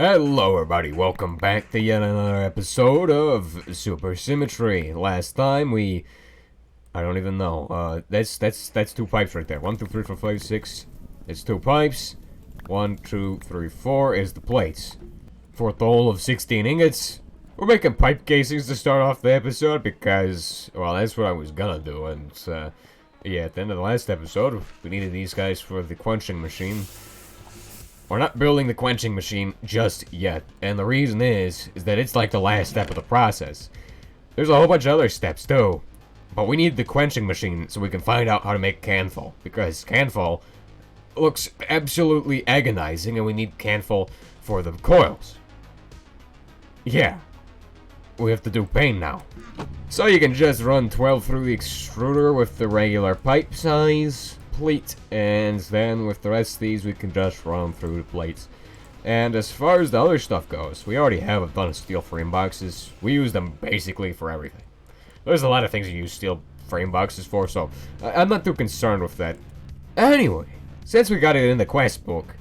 Hello everybody, welcome back to yet another episode of Supersymmetry. Last time I don't even know, that's two pipes right there. 1, 2, 3, 4, 5, 6, it's two pipes. 1, 2, 3, 4 is the plates. For a total of 16 ingots. We're making pipe casings to start off the episode because, well, that's what I was gonna do, and, yeah, at the end of the last episode, we needed these guys for the quenching machine. We're not building the quenching machine just yet, and the reason is that it's like the last step of the process. There's a whole bunch of other steps too, but we need the quenching machine so we can find out how to make kanthal, because kanthal looks absolutely agonizing, and we need kanthal for the coils. Yeah, we have to do pain now. So you can just run 12 through the extruder with the regular pipe size plate, and then with the rest of these we can just run through the plates. And as far as the other stuff goes, we already have a ton of steel frame boxes. We use them basically for everything. There's a lot of things you use steel frame boxes for, so I'm not too concerned with that. Anyway, since we got it in the quest book,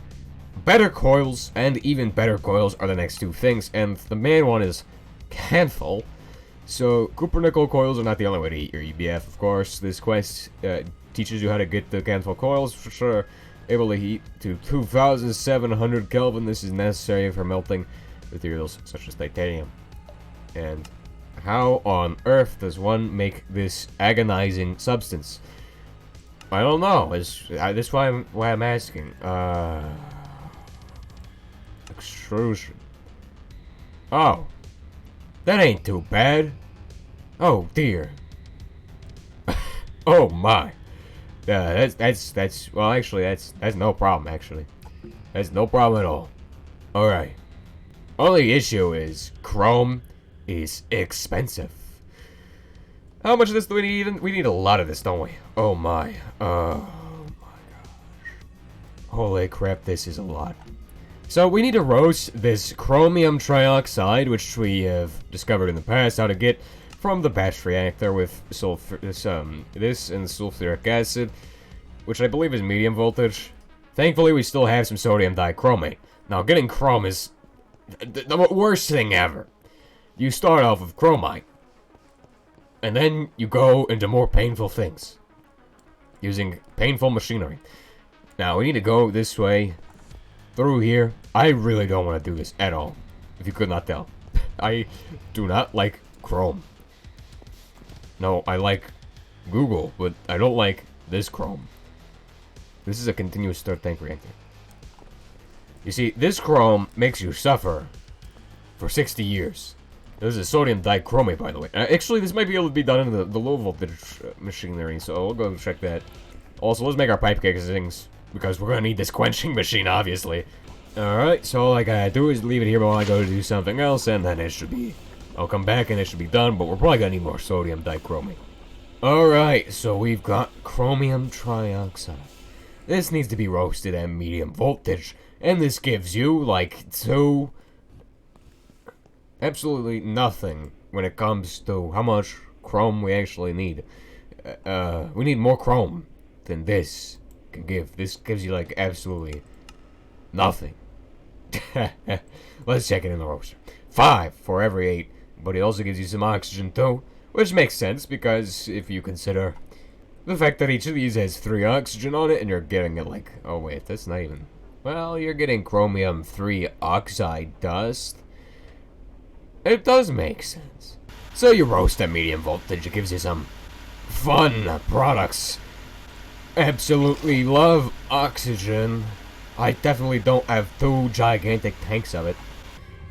better coils and even better coils are the next two things, and the main one is kanthal. So copper nickel coils are not the only way to heat your EBF, of course. This quest teaches you how to get the kanthal coils for sure. Able to heat to 2700 Kelvin. This is necessary for melting materials such as titanium. And how on earth does one make this agonizing substance? I don't know. That's why I'm asking. Extrusion. Oh, that ain't too bad. Oh dear. Oh my. Yeah, that's well, actually, that's no problem, actually. That's no problem at all. Alright. Only issue is, chrome is expensive. How much of this do we need? We need a lot of this, don't we? Oh my. Oh my gosh. Holy crap, this is a lot. So we need to roast this chromium trioxide, which we have discovered in the past how to get from the batch reactor with this and sulfuric acid, which I believe is medium voltage. Thankfully, we still have some sodium dichromate. Now, getting chrome is the worst thing ever. You start off with chromite, and then you go into more painful things, using painful machinery. Now, we need to go this way, through here. I really don't want to do this at all, if you could not tell. I do not like chrome. No, I like Google, but I don't like this chrome. This is a continuous stir tank reactor. You see, this chrome makes you suffer for 60 years. This is sodium dichromate, by the way. Actually, this might be able to be done in the low voltage machinery, so we'll go check that. Also, let's make our pipe casings, because we're gonna need this quenching machine, obviously. Alright, so all I gotta do is leave it here while I go to do something else, and then it should be... I'll come back and it should be done, but we're probably gonna need more sodium dichromate. Alright, so we've got chromium trioxide. This needs to be roasted at medium voltage, and this gives you, like, absolutely nothing when it comes to how much chrome we actually need. We need more chrome than this can give. This gives you, like, absolutely nothing. Let's check it in the roaster. 5 for every 8. But it also gives you some oxygen too, which makes sense because if you consider the fact that each of these has 3 oxygen on it, and you're getting it like, oh wait, that's not even, well, you're getting chromium 3 oxide dust. It does make sense. So you roast at medium voltage, it gives you some fun products. Absolutely love oxygen. I definitely don't have 2 gigantic tanks of it.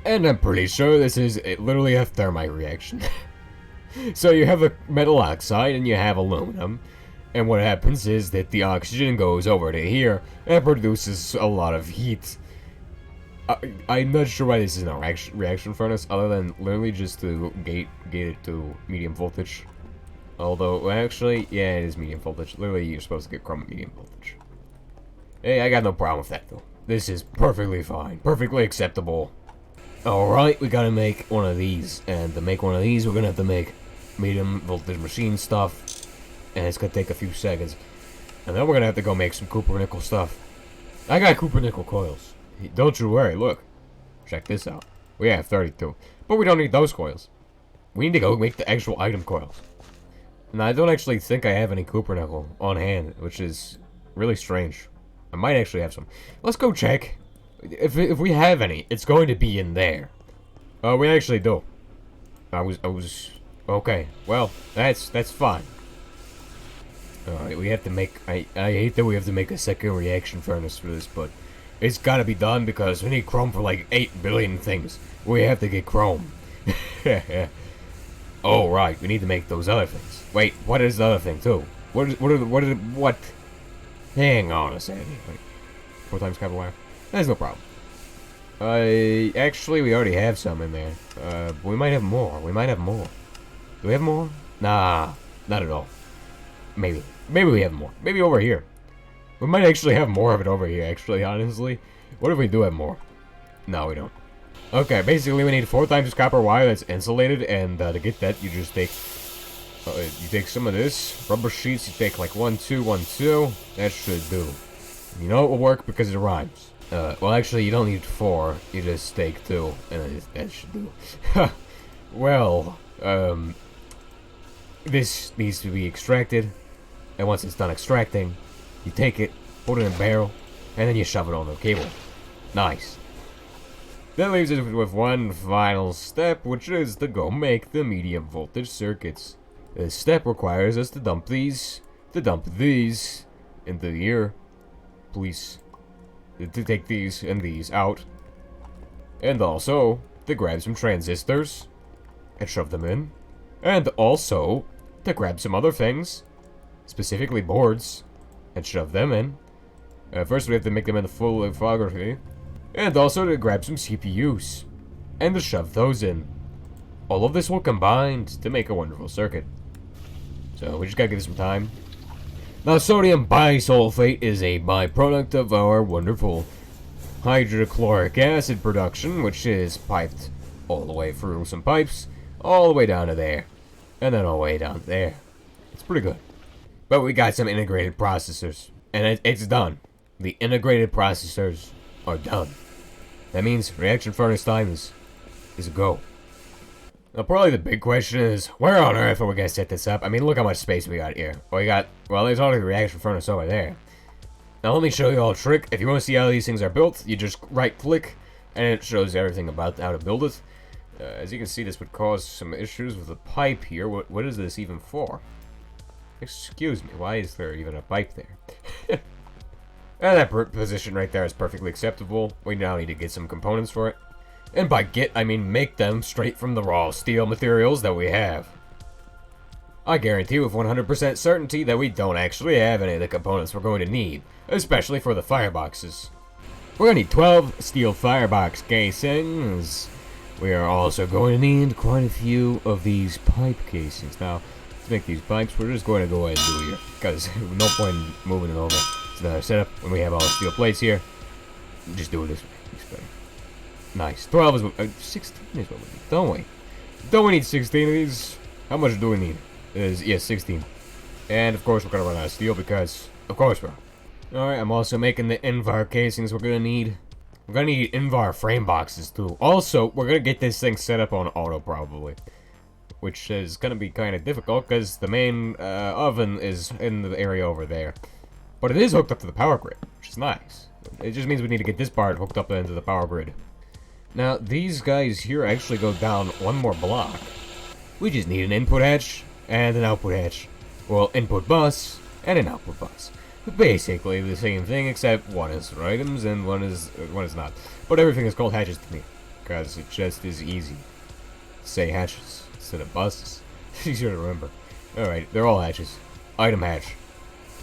And I'm pretty sure this is literally a thermite reaction. So you have a metal oxide and you have aluminum. And what happens is that the oxygen goes over to here and produces a lot of heat. I'm not sure why this is a reaction furnace, other than literally just to gate it to medium voltage. Although, actually, yeah, it is medium voltage. Literally, you're supposed to get chrome at medium voltage. Hey, I got no problem with that, though. This is perfectly fine. Perfectly acceptable. Alright, we gotta make one of these, and to make one of these, we're gonna have to make medium voltage machine stuff, and it's gonna take a few seconds. And then we're gonna have to go make some copper nickel stuff. I got copper nickel coils. Don't you worry, look. check this out. We have 32. But we don't need those coils. We need to go make the actual item coils. And I don't actually think I have any copper nickel on hand, which is really strange. I might actually have some. Let's go check. If we have any, it's going to be in there. We actually do. I was okay. Well, that's fine. Alright, we have to make I hate that we have to make a second reaction furnace for this, but it's gotta be done because we need chrome for like 8 billion things. We have to get chrome. Oh right, we need to make those other things. Wait, what is the other thing too? What? Hang on a second. Wait, 4 times copper wire. That's no problem. Actually, we already have some in there. We might have more. We might have more. Do we have more? Nah, not at all. Maybe we have more. Maybe over here. We might actually have more of it over here, actually, honestly. What if we do have more? No, we don't. Okay, basically we need 4 times copper wire that's insulated, and to get that, you just take... you take some of this, rubber sheets, you take like 1, 2, 1, 2. That should do. You know it will work because it rhymes. Well, actually, you don't need 4. You just take 2, and that should do. Well, this needs to be extracted, and once it's done extracting, you take it, put it in a barrel, and then you shove it on the cable. Nice. That leaves us with one final step, which is to go make the medium voltage circuits. This step requires us to dump these into here. Please. To take these and these out. And also, to grab some transistors and shove them in. And also, to grab some other things, specifically boards, and shove them in. First we have to make them into full lithography. And also to grab some CPUs, and to shove those in. All of this will combine to make a wonderful circuit. So we just gotta give it some time. Now, sodium bisulfate is a byproduct of our wonderful hydrochloric acid production, which is piped all the way through some pipes, all the way down to there, and then all the way down there. It's pretty good. But we got some integrated processors, and it's done. The integrated processors are done. That means reaction furnace time is a go. Now, probably the big question is, where on earth are we gonna set this up? I mean, look how much space we got here. Well, there's already the reaction furnace over there. Now, let me show you all a trick. If you want to see how these things are built, you just right-click, and it shows everything about how to build it. As you can see, this would cause some issues with the pipe here. What is this even for? Excuse me, why is there even a pipe there? And that position right there is perfectly acceptable. We now need to get some components for it. And by get, I mean make them straight from the raw steel materials that we have. I guarantee with 100% certainty that we don't actually have any of the components we're going to need, especially for the fireboxes. We're going to need 12 steel firebox casings. We are also going to need quite a few of these pipe casings. Now, to make these pipes, we're just going to go ahead and do it here, because no point in moving it over to another setup when we have all the steel plates here. Just do it this way. It's better. Nice. 12 is what, 16 is what we need, don't we? Don't we need 16 of these? How much do we need? Yes, 16. And of course we're gonna run out of steel because, of course we're. Alright, I'm also making the Invar casings we're gonna need. We're gonna need Invar frame boxes too. Also, we're gonna get this thing set up on auto probably. Which is gonna be kind of difficult because the main oven is in the area over there. But it is hooked up to the power grid, which is nice. It just means we need to get this part hooked up into the power grid. Now, these guys here actually go down one more block. We just need an input hatch and an output hatch. Well, input bus and an output bus. Basically the same thing, except one is for items and one is not. But everything is called hatches to me, because it just is easy to say hatches instead of buses. It's easier to remember. Alright, they're all hatches. Item hatch.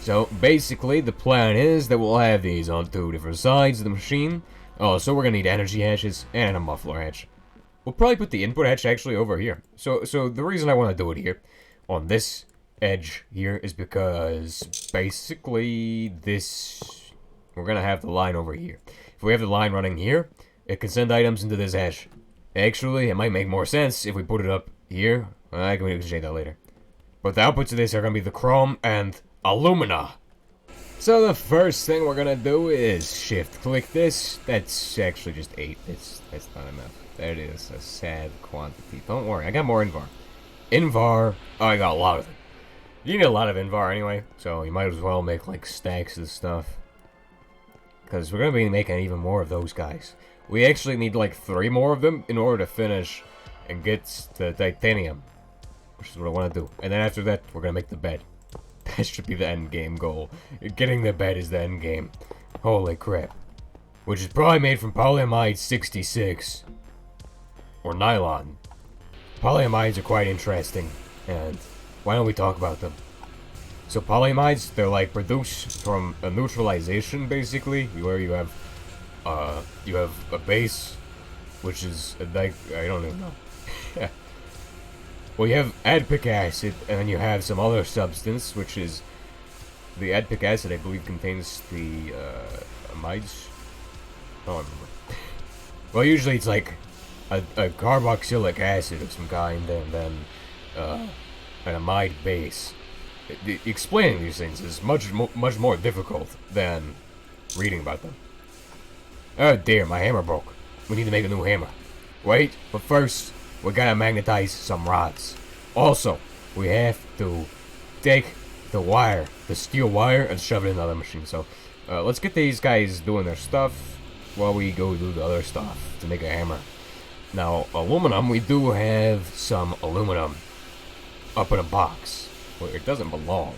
So, basically, the plan is that we'll have these on 2 different sides of the machine. Oh, so we're gonna need energy hatches and a muffler hatch. We'll probably put the input hatch actually over here. So the reason I want to do it here, on this edge here, is because basically this, we're gonna have the line over here. If we have the line running here, it can send items into this hatch. Actually, it might make more sense if we put it up here. I can change that later. But the outputs of this are gonna be the chrome and alumina. So the first thing we're gonna do is shift click this. That's actually just 8. That's not enough. That is a sad quantity. Don't worry, I got more Invar. Invar, oh, I got a lot of it. You need a lot of Invar anyway, so you might as well make like stacks of stuff. Because we're gonna be making even more of those guys. We actually need like 3 more of them in order to finish and get the titanium. Which is what I want to do. And then after that, we're gonna make the bed. That should be the end game goal. Getting the bed is the end game. Holy crap. Which is probably made from polyamide 66. Or nylon. Polyamides are quite interesting. And why don't we talk about them? So polyamides, they're like produced from a neutralization, basically, where you have a base, which is like, I don't even know. Well, you have adipic acid, and then you have some other substance, which is the adipic acid. I believe contains the amides. I don't remember. Well, usually it's like a carboxylic acid of some kind, and then an amide base. Explaining these things is much more difficult than reading about them. Oh dear, my hammer broke. We need to make a new hammer. Wait, but first, we gotta magnetize some rods. Also, we have to take the wire, the steel wire, and shove it in another machine. So, let's get these guys doing their stuff while we go do the other stuff to make a hammer. Now, aluminum, we do have some aluminum up in a box where it doesn't belong.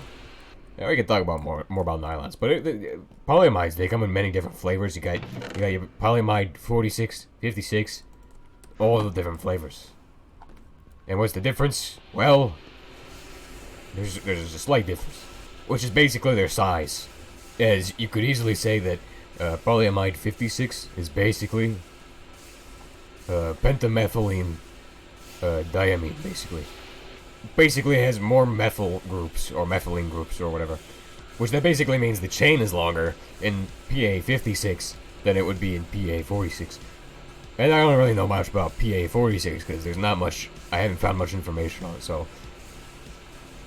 Now, we can talk about more about nylons, but polyamides, they come in many different flavors. You got your polyamide 46, 56, all the different flavors. And what's the difference? Well, there's a slight difference, which is basically their size. As you could easily say that polyamide 56 is basically pentamethylene diamine, basically. Basically it has more methyl groups, or methylene groups, or whatever. Which that basically means the chain is longer in PA 56 than it would be in PA 46. And I don't really know much about PA 46 because there's not much, I haven't found much information on it, so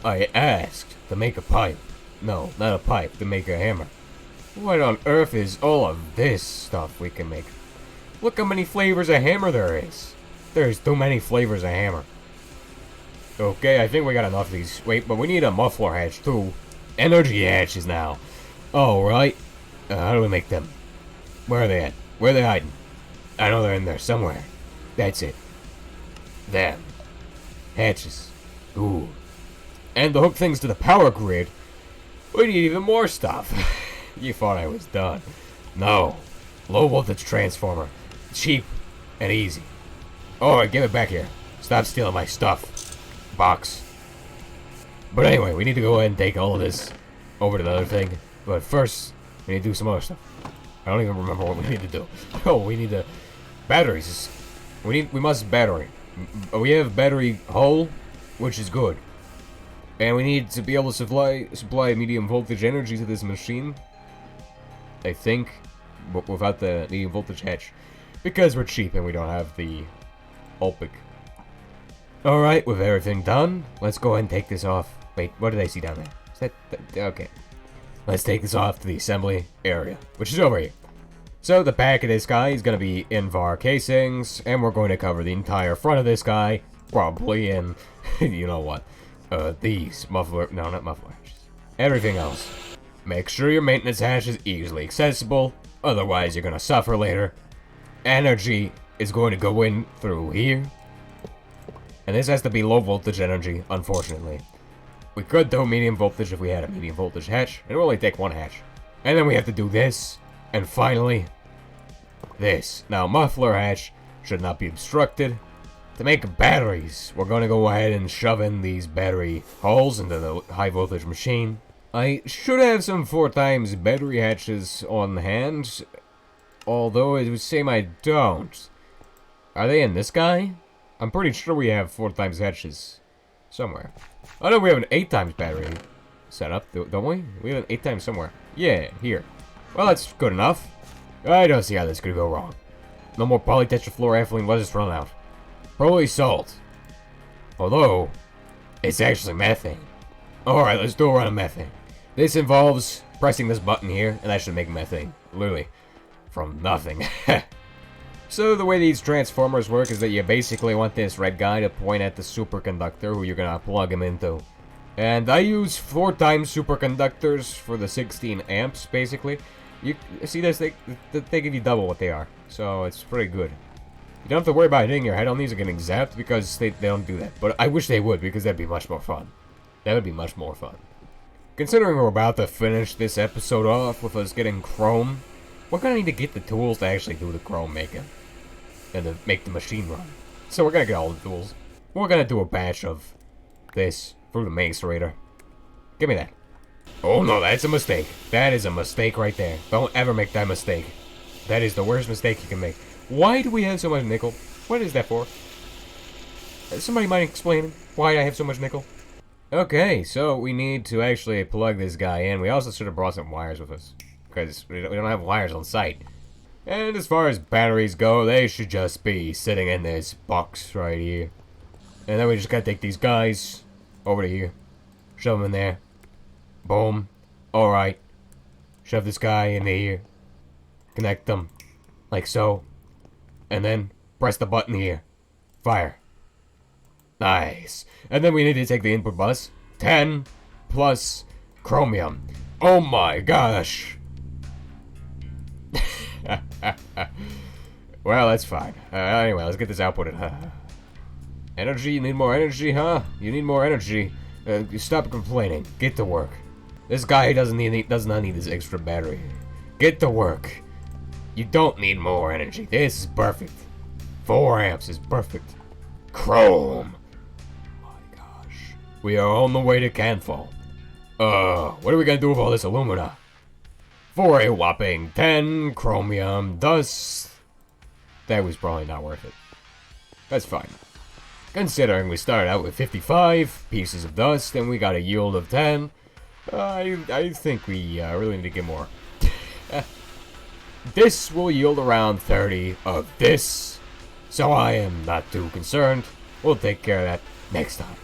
I asked to make a pipe. No, not a pipe, to make a hammer. What on earth is all of this stuff we can make? Look how many flavors of hammer there is. There's too many flavors of hammer. Okay, I think we got enough of these. Wait, but we need a muffler hatch too. Energy hatches now. Alright. How do we make them? Where are they at? Where are they hiding? I know they're in there somewhere. That's it. Them. Hatches. Ooh. And to hook things to the power grid, we need even more stuff. You thought I was done. No. Low voltage transformer. Cheap and easy. Alright, give it back here. Stop stealing my stuff. Box. But anyway, we need to go ahead and take all of this over to the other thing. But first, we need to do some other stuff. I don't even remember what we need to do. Oh, we need to... Batteries. We must battery. We have battery hull, which is good. And we need to be able to supply medium voltage energy to this machine. I think. But without the medium voltage hatch. Because we're cheap and we don't have the Ulpic. Alright, with everything done, let's go ahead and take this off. Wait, what did I see down there? Is that okay. Let's take this off to the assembly area, which is over here. So the back of this guy is going to be Invar casings, and we're going to cover the entire front of this guy, probably in, you know what, these muffler, no, not muffler hatches, everything else. Make sure your maintenance hatch is easily accessible, otherwise you're going to suffer later. Energy is going to go in through here. And this has to be low voltage energy, unfortunately. We could do medium voltage if we had a medium voltage hatch. It'll only take one hatch. And then we have to do this. And finally, this. Now, muffler hatch should not be obstructed. To make batteries, we're going to go ahead and shove in these battery holes into the high voltage machine. I should have some 4x battery hatches on hand. Although it would seem I don't. Are they in this guy? I'm pretty sure we have 4x hatches somewhere. Oh no, we have an 8x battery set up, don't we? We have an 8x somewhere. Yeah, here. Well, that's good enough. I don't see how this could go wrong. No more polytetrafluoroethylene, let us run out. Probably salt. Although, it's actually methane. Alright, let's do a run of methane. This involves pressing this button here, and that should make methane. Literally. From nothing. So the way these transformers work is that you basically want this red guy to point at the superconductor who you're gonna plug him into. And I use 4 times superconductors for the 16 amps, basically. You see this, they give you double what they are. So it's pretty good. You don't have to worry about hitting your head on these or getting zapped because they don't do that. But I wish they would, because that'd be much more fun. That would be much more fun. Considering we're about to finish this episode off with us getting chrome, we're gonna need to get the tools to actually do the chrome making. And to make the machine run. So we're gonna get all the tools. We're gonna do a batch of this through the macerator. Give me that. Oh no, that's a mistake. That is a mistake right there. Don't ever make that mistake. That is the worst mistake you can make. Why do we have so much nickel? What is that for? Somebody might explain why I have so much nickel? Okay, so we need to actually plug this guy in. We also should have brought some wires with us. Because we don't have wires on site. And as far as batteries go, they should just be sitting in this box right here. And then we just gotta take these guys over to here. Shove them in there. Boom. Alright. Shove this guy in here. Connect them. Like so. And then press the button here. Fire. Nice. And then we need to take the input bus. 10 plus chromium. Oh my gosh. Well, that's fine. Anyway, let's get this output. Energy? You need more energy, huh? You need more energy. You stop complaining. Get to work. This guy does not need this extra battery. Get to work. You don't need more energy. This is perfect. 4 amps is perfect. Chrome. Oh my gosh. We are on the way to kanthal. What are we gonna do with all this alumina? For a whopping 10 chromium dust. That was probably not worth it. That's fine. Considering we started out with 55 pieces of dust and we got a yield of 10, I think we really need to get more. This will yield around 30 of this, so I am not too concerned. We'll take care of that next time.